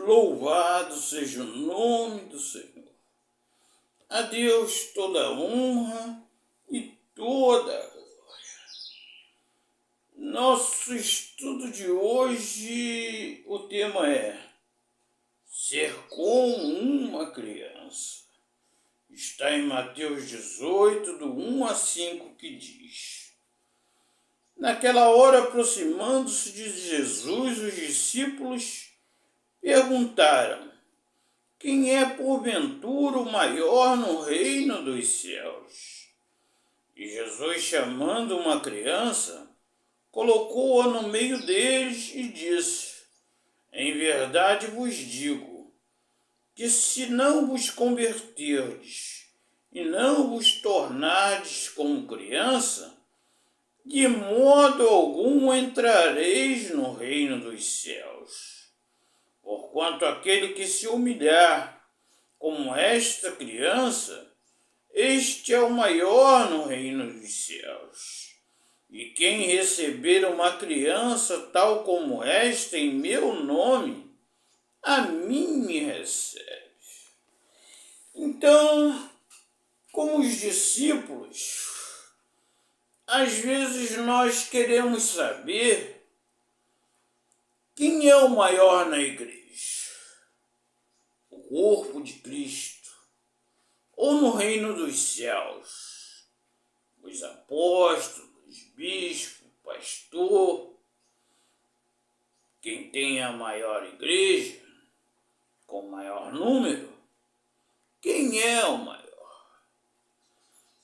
Louvado seja o nome do Senhor. A Deus toda a honra e toda a glória. Nosso estudo de hoje, o tema é ser como uma criança. Está em Mateus 18, do 1 a 5, que diz: Naquela hora, aproximando-se de Jesus, os discípulos perguntaram: Quem é porventura o maior no reino dos céus? E Jesus, chamando uma criança, colocou-a no meio deles e disse: Em verdade vos digo, que se não vos converterdes e não vos tornardes como criança, de modo algum entrareis no reino dos céus. Porquanto aquele que se humilhar como esta criança, este é o maior no reino dos céus. E quem receber uma criança tal como esta em meu nome, a mim me recebe. Então, como os discípulos, às vezes nós queremos saber quem é o maior na igreja, o corpo de Cristo, ou no reino dos céus, os apóstolos, bispo, pastor, quem tem a maior igreja, com maior número, quem é o maior?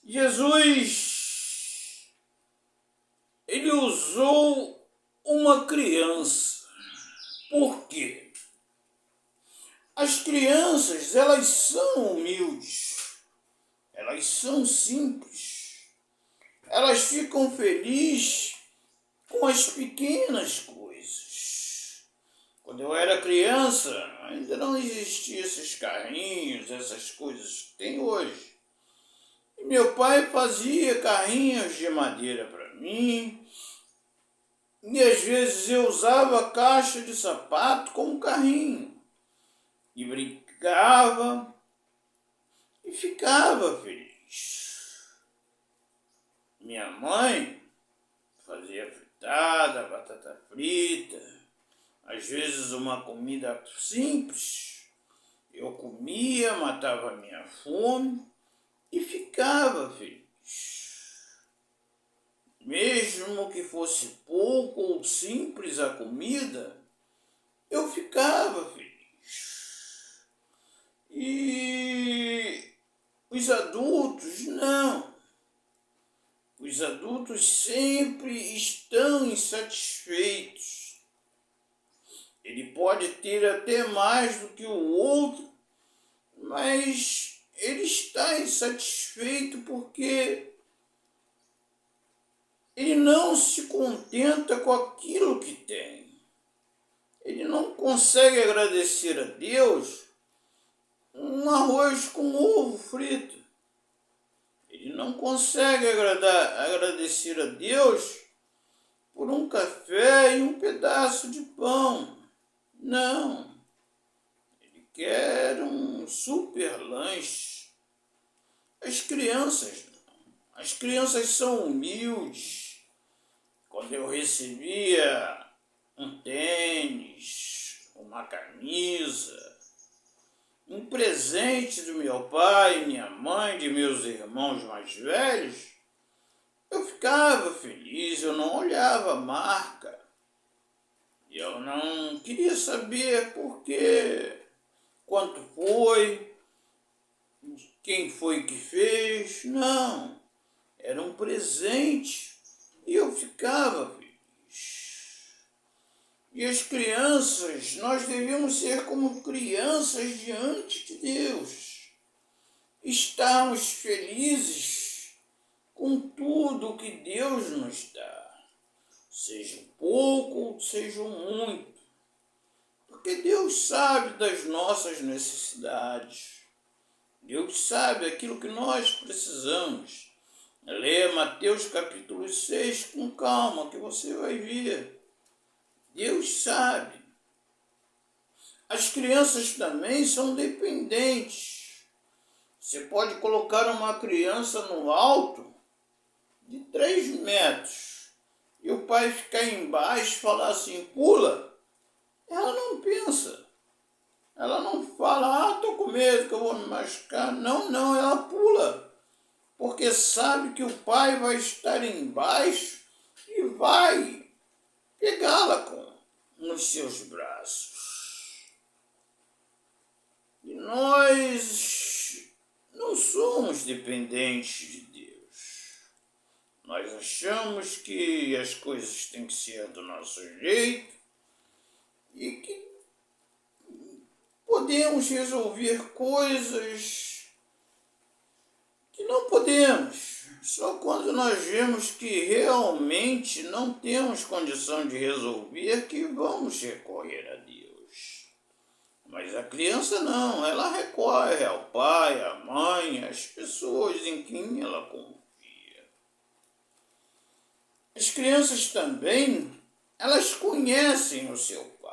Jesus, ele usou uma criança. Por quê? As crianças, elas são humildes, elas são simples, elas ficam felizes com as pequenas coisas. Quando eu era criança, ainda não existiam esses carrinhos, essas coisas que tem hoje. E meu pai fazia carrinhos de madeira para mim, e às vezes eu usava a caixa de sapato como carrinho, e brincava, e ficava feliz. Minha mãe fazia fritada, batata frita, às vezes uma comida simples. Eu comia, matava a minha fome e ficava feliz. Mesmo que fosse pouco ou simples a comida, eu ficava feliz. E os adultos não. Os adultos sempre estão insatisfeitos. Ele pode ter até mais do que o outro, mas ele está insatisfeito porque ele não se contenta com aquilo que tem. Ele não consegue agradecer a Deus um arroz com ovo frito. Ele não consegue agradecer a Deus por um café e um pedaço de pão. Não. Ele quer um super lanche. As crianças não. As crianças são humildes. Quando eu recebia um tênis, uma camisa, um presente do meu pai, minha mãe, de meus irmãos mais velhos, eu ficava feliz, eu não olhava a marca. Eu não queria saber por quê, quanto foi, quem foi que fez. Não, era um presente e eu ficava feliz. E as crianças, nós devemos ser como crianças diante de Deus. Estarmos felizes com tudo que Deus nos dá. Seja um pouco ou seja muito. Porque Deus sabe das nossas necessidades. Deus sabe aquilo que nós precisamos. Leia Mateus capítulo 6 com calma, que você vai ver. Deus sabe. as crianças também são dependentes. Você pode colocar uma criança no alto de 3 metros e o pai ficar embaixo e falar assim, pula. Ela não pensa. Ela não fala, tô com medo que eu vou me machucar. Não, ela pula. Porque sabe que o pai vai estar embaixo e vai pegá-la nos seus braços. E nós não somos dependentes de Deus. Nós achamos que as coisas têm que ser do nosso jeito e que podemos resolver coisas que não podemos. Só quando nós vemos que realmente não temos condição de resolver que vamos recorrer a Deus. Mas a criança não, ela recorre ao pai, à mãe, às pessoas em quem ela confia. As crianças também, elas conhecem o seu pai.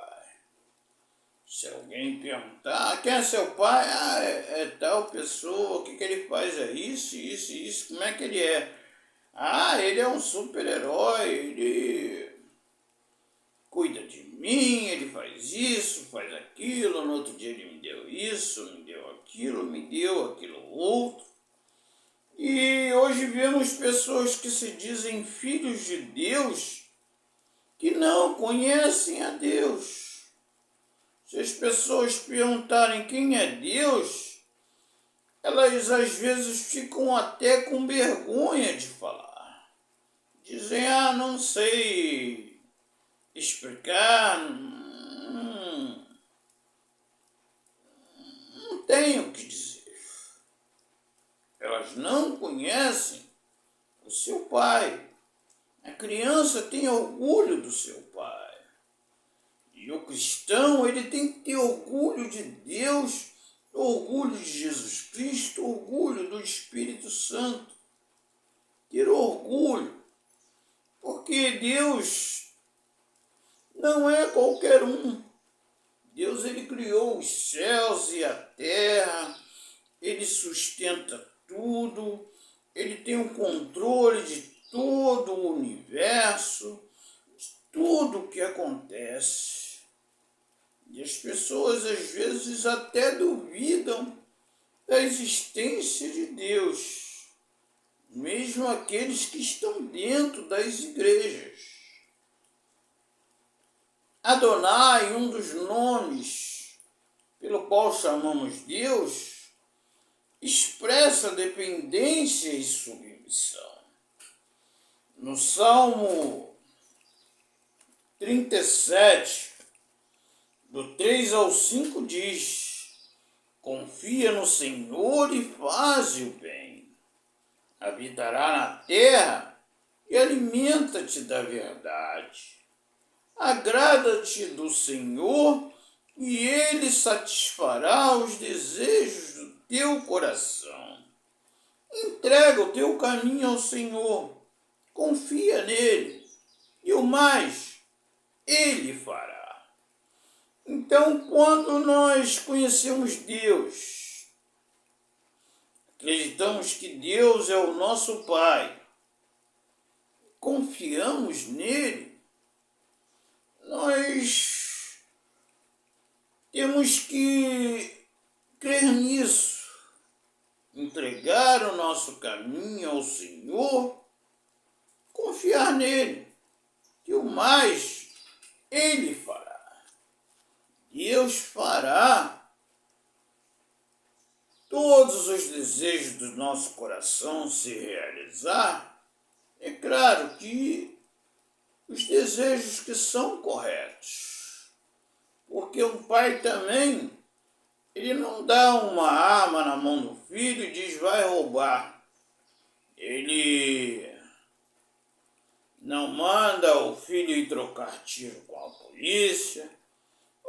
Se alguém perguntar, quem é seu pai? É tal pessoa, o que ele faz? É isso, como é que ele é? Ele é um super-herói, ele cuida de mim, ele faz isso, faz aquilo, no outro dia ele me deu isso, me deu aquilo outro. E hoje vemos pessoas que se dizem filhos de Deus, que não conhecem a Deus. Se as pessoas perguntarem quem é Deus, elas às vezes ficam até com vergonha de falar. Dizem, não sei explicar, não tenho o que dizer. Elas não conhecem o seu pai. A criança tem orgulho do seu pai. E o cristão, ele tem que ter orgulho de Deus, orgulho de Jesus Cristo, orgulho do Espírito Santo. Ter orgulho, porque Deus não é qualquer um. Deus, ele criou os céus e a terra, ele sustenta tudo, ele tem o controle de todo o universo, de tudo o que acontece. E as pessoas às vezes até duvidam da existência de Deus, mesmo aqueles que estão dentro das igrejas. Adonai, um dos nomes pelo qual chamamos Deus, expressa dependência e submissão. No Salmo 37, do 3 ao 5 diz, confia no Senhor e faze o bem. Habitará na terra e alimenta-te da verdade. Agrada-te do Senhor e Ele satisfará os desejos do teu coração. Entrega o teu caminho ao Senhor, confia nele e o mais Ele fará. Então, quando nós conhecemos Deus, acreditamos que Deus é o nosso Pai, confiamos nele, nós temos que crer nisso, entregar o nosso caminho ao Senhor, confiar nele, que o mais Ele fará. Deus fará todos os desejos do nosso coração se realizar. É claro que os desejos que são corretos. Porque um pai também, ele não dá uma arma na mão do filho e diz, vai roubar. Ele não manda o filho ir trocar tiro com a polícia,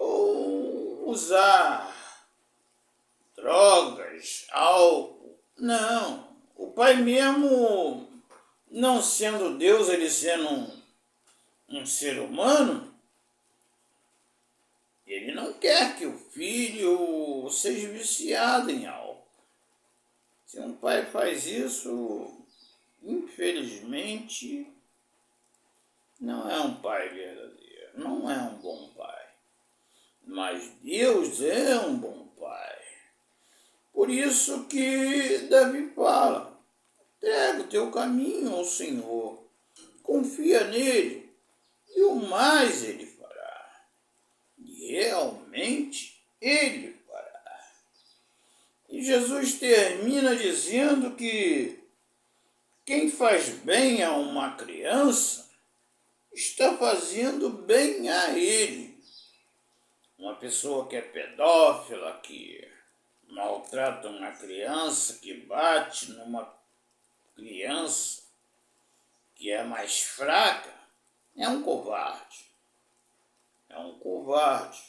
ou usar drogas, álcool. Não. O pai mesmo, não sendo Deus, ele sendo um ser humano, Ele não quer que o filho seja viciado em álcool. Se um pai faz isso, infelizmente, não é um pai verdadeiro, não é um bom pai. Mas Deus é um bom pai. Por isso que Davi fala, entrega o teu caminho ao Senhor, confia nele e o mais ele fará. E realmente ele fará. E Jesus termina dizendo que quem faz bem a uma criança está fazendo bem a ele. Uma pessoa que é pedófila, que maltrata uma criança, que bate numa criança que é mais fraca, é um covarde. É um covarde.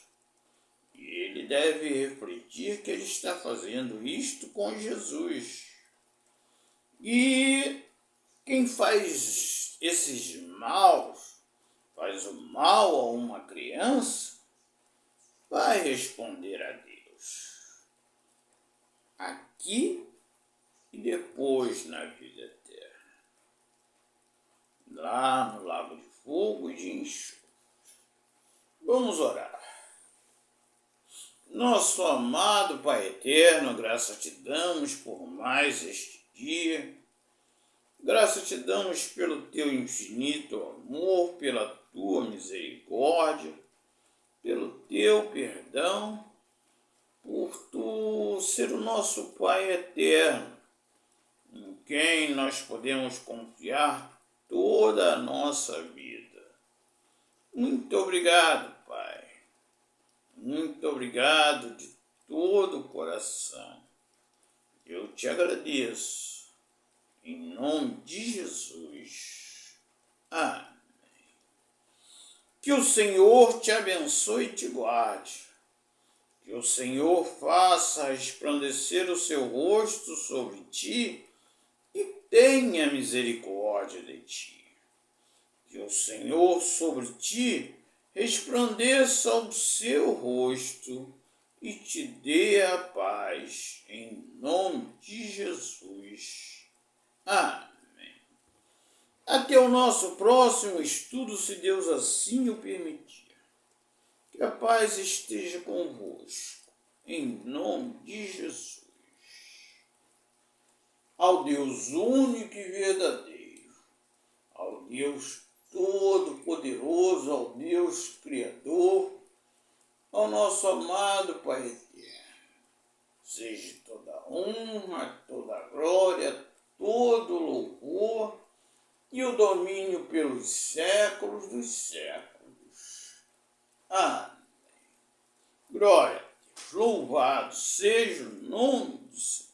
E ele deve refletir que ele está fazendo isto com Jesus. E quem faz esses maus, faz o mal a uma criança, vai responder a Deus. Aqui e depois na vida eterna. Lá no lago de fogo e de enxofre. Vamos orar. Nosso amado Pai eterno, graça te damos por mais este dia. Graça te damos pelo teu infinito amor, pela tua misericórdia, pelo teu perdão, por tu ser o nosso Pai eterno, em quem nós podemos confiar toda a nossa vida. Muito obrigado, Pai. Muito obrigado de todo o coração. Eu te agradeço. Em nome de Jesus. Amém. Que o Senhor te abençoe e te guarde. Que o Senhor faça resplandecer o seu rosto sobre ti e tenha misericórdia de ti. Que o Senhor sobre ti resplandeça o seu rosto e te dê a paz, em nome de Jesus. Amém. Até o nosso próximo estudo, se Deus assim o permitir. Que a paz esteja convosco, em nome de Jesus. Ao Deus único e verdadeiro, ao Deus Todo-Poderoso, ao Deus Criador, ao nosso amado Pai eterno, seja toda honra, toda glória, todo louvor e o domínio pelos séculos dos séculos. Amém. Glória a Deus, louvado seja o nome do Senhor.